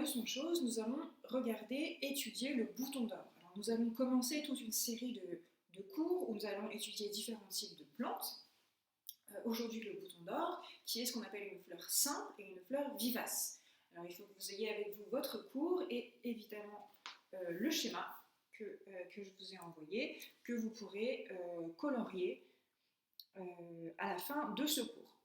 plus même chose, nous allons regarder, étudier le bouton d'or. Alors, nous allons commencer toute une série de cours où nous allons étudier différents types de plantes. Aujourd'hui, le bouton d'or, qui est ce qu'on appelle une fleur simple et une fleur vivace. Alors, il faut que vous ayez avec vous votre cours et évidemment le schéma que je vous ai envoyé, que vous pourrez colorier à la fin de ce cours.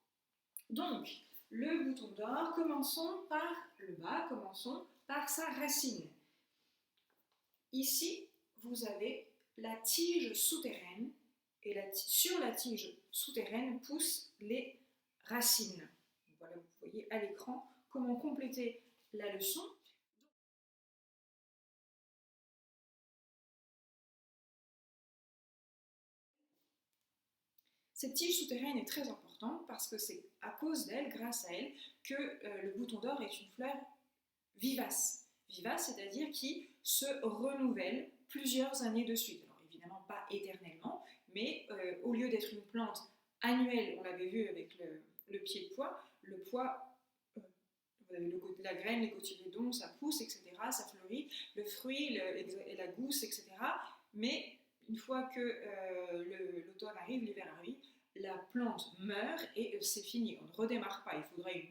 Donc, le bouton d'or, commençons par le bas, commençons par sa racine. Ici, vous avez la tige souterraine et sur la tige souterraine poussent les racines. Voilà, vous voyez à l'écran comment compléter la leçon. Cette tige souterraine est très importante parce que c'est à cause d'elle, grâce à elle, que le bouton d'or est une fleur vivace. Vivace, c'est-à-dire qui se renouvelle plusieurs années de suite. Alors évidemment pas éternellement, mais au lieu d'être une plante annuelle, on l'avait vu avec le pied de pois, le pois, la graine, les cotylédons, ça pousse, etc., ça fleurit, le fruit et la gousse, etc. Mais une fois que l'automne arrive, l'hiver arrive, la plante meurt et c'est fini, on ne redémarre pas. Il faudrait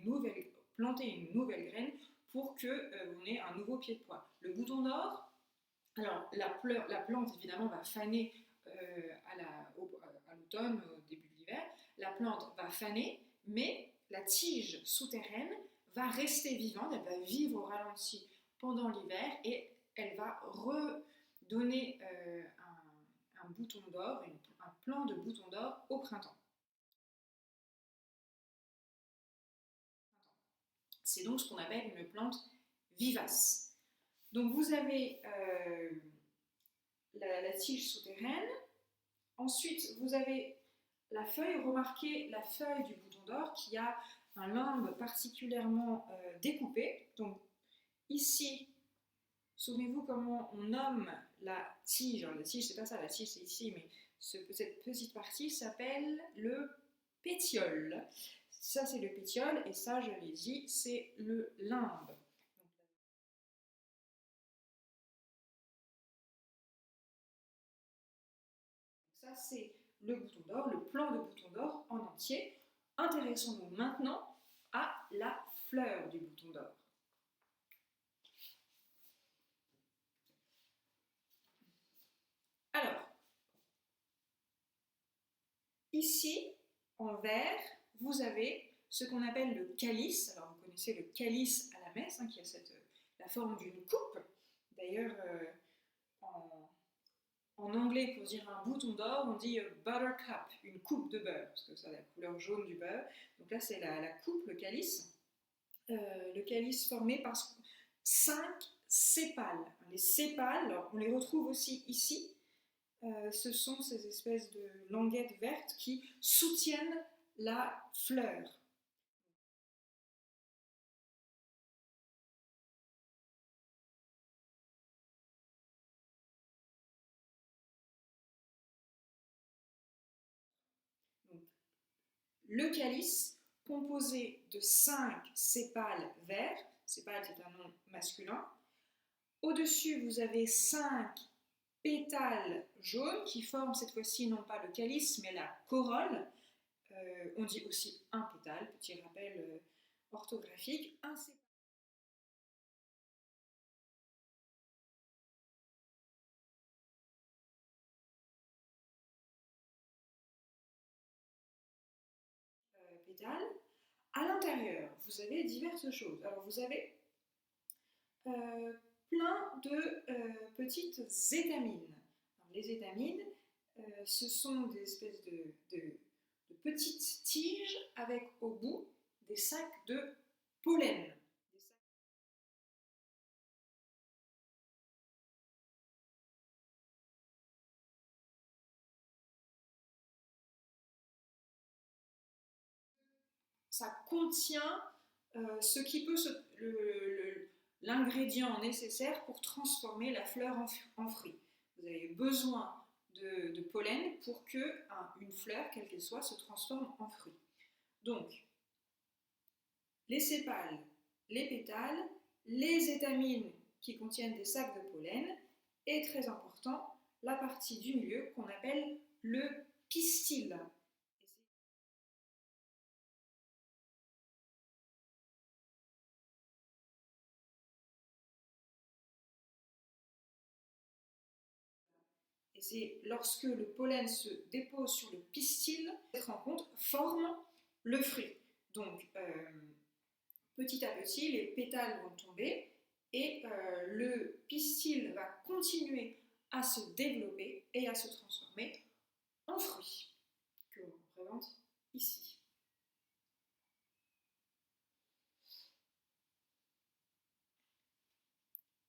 planter une nouvelle graine pour qu'on ait un nouveau pied de pois. Le bouton d'or, alors la plante évidemment va faner à l'automne, au début de l'hiver. La plante va faner, mais la tige souterraine va rester vivante, elle va vivre au ralenti pendant l'hiver et elle va redonner un bouton d'or, un plant de bouton d'or au printemps. C'est donc ce qu'on appelle une plante vivace. Donc vous avez la tige souterraine, ensuite vous avez la feuille, remarquez la feuille du bouton d'or qui a un limbe particulièrement découpé. Donc ici, souvenez-vous comment on nomme la tige. Alors, la tige, c'est pas ça, la tige c'est ici, mais cette petite partie s'appelle le pétiole. Ça c'est le pétiole et ça, je l'ai dit, c'est le limbe. Ça, c'est le bouton d'or, le plan de bouton d'or en entier. Intéressons-nous maintenant à la fleur du bouton d'or. Alors, ici, en vert, vous avez ce qu'on appelle le calice. Alors, vous connaissez le calice à la messe, qui a la forme d'une coupe. D'ailleurs, en anglais, pour dire un bouton d'or, on dit buttercup, une coupe de beurre, parce que ça a la couleur jaune du beurre. Donc là, c'est la coupe, le calice. Le calice formé par 5 sépales. Les sépales, alors, on les retrouve aussi ici. Ce sont ces espèces de languettes vertes qui soutiennent la fleur. Donc, le calice, composé de 5 sépales verts, sépales c'est un nom masculin. Au-dessus, vous avez 5 pétales jaunes qui forment cette fois-ci non pas le calice mais la corolle. On dit aussi un pétale, petit rappel orthographique, un sépale. Pétales. À l'intérieur, vous avez diverses choses. Alors, vous avez euh, plein de petites étamines. Alors, les étamines, ce sont des espèces de petites tiges avec au bout des sacs de pollen. Ça contient ce qui peut l'ingrédient nécessaire pour transformer la fleur en fruit. Vous avez besoin de pollen pour que une fleur, quelle qu'elle soit, se transforme en fruit. Donc, les sépales, les pétales, les étamines qui contiennent des sacs de pollen et, très important, la partie du milieu qu'on appelle le pistil. Et c'est lorsque le pollen se dépose sur le pistil, cette rencontre forme le fruit. Donc, petit à petit, les pétales vont tomber et le pistil va continuer à se développer et à se transformer en fruit, que l'on représente ici.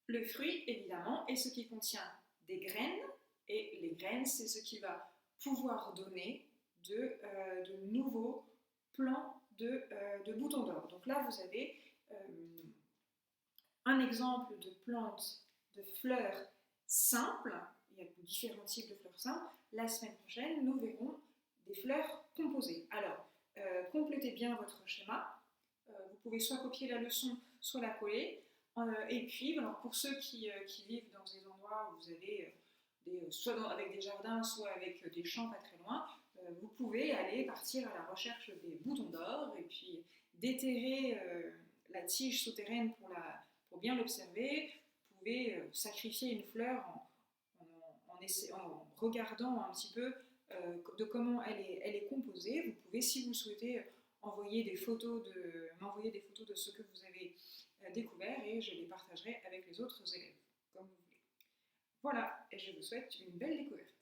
Le fruit, évidemment, est ce qui contient des graines, et les graines, c'est ce qui va pouvoir donner de nouveaux plants de boutons d'or. Donc là, vous avez un exemple de plante de fleurs simples. Il y a différents types de fleurs simples. La semaine prochaine, nous verrons des fleurs composées. Alors, complétez bien votre schéma. Vous pouvez soit copier la leçon, soit la coller. Et puis, alors pour ceux qui vivent dans des endroits où vous avez soit avec des jardins, soit avec des champs pas très loin, vous pouvez aller partir à la recherche des boutons d'or et puis déterrer la tige souterraine pour bien l'observer. Vous pouvez sacrifier une fleur en regardant un petit peu de comment elle est composée. Vous pouvez, si vous le souhaitez, m'envoyer des photos de ce que vous avez découvert et je les partagerai avec les autres élèves, comme vous voulez. Voilà, et je vous souhaite une belle découverte.